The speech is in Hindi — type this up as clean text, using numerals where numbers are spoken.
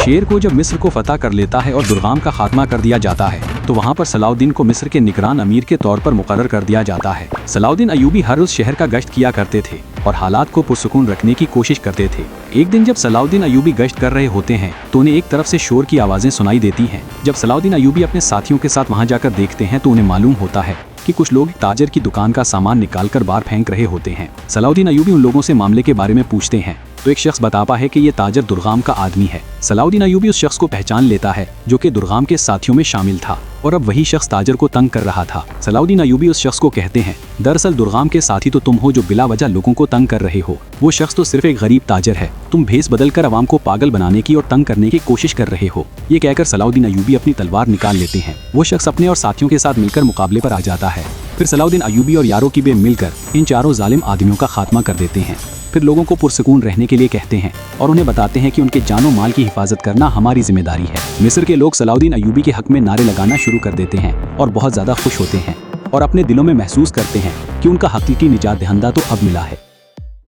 शेर को जब मिस्र को फतह कर लेता है और दुर्गाम का खात्मा कर दिया जाता है तो वहाँ पर सलाउद्दीन को मिस्र के निगरान अमीर के तौर पर मुकर्रर कर दिया जाता है। सलाउद्दीन अयूबी हर रोज शहर का गश्त किया करते थे और हालात को पुरसुकून रखने की कोशिश करते थे। एक दिन जब सलाउद्दीन अयूबी गश्त कर रहे होते हैं तो उन्हें एक तरफ से शोर की आवाजें सुनाई देती हैं। जब सलाउद्दीन अयूबी अपने साथियों के साथ वहां जाकर देखते हैं तो उन्हें मालूम होता है कि कुछ लोग ताजर की दुकान का सामान निकालकर बाहर फेंक रहे होते हैं। सलाउद्दीन अयूबी उन लोगों से मामले के बारे में पूछते हैं तो एक शख्स बताता है कि ये ताजर दुर्गाम का आदमी है। सलाउद्दीन अयूबी उस शख्स को पहचान लेता है जो कि दुर्गाम के साथियों में शामिल था और अब वही शख्स ताजर को तंग कर रहा था। सलाउद्दीन अयूबी उस शख्स को कहते हैं, दरअसल दुर्गाम के साथी तो तुम हो जो बिला वजह लोगों को तंग कर रहे हो। वो शख्स तो सिर्फ एक गरीब ताजर है, तुम भेस बदल कर आवाम को पागल बनाने की और तंग करने की कोशिश कर रहे हो। ये कहकर सलाउद्दीन अयूबी अपनी तलवार निकाल लेते हैं। वो शख्स अपने और साथियों के साथ मिलकर मुकाबले पर आ जाता है। फिर सलाउद्दीन अयूबी और यारों की बे मिलकर इन चारों जालिम आदमियों का खात्मा कर देते हैं। फिर लोगों को पुरसुकून रहने के लिए कहते हैं और उन्हें बताते हैं कि उनके जानो माल की हिफाजत करना हमारी जिम्मेदारी है। मिस्र के लोग सलाउद्दीन अयूबी के हक में नारे लगाना शुरू कर देते हैं और बहुत ज्यादा खुश होते हैं और अपने दिलों में महसूस करते हैं कि उनका हकीकी निजात दहिंदा तो अब मिला है।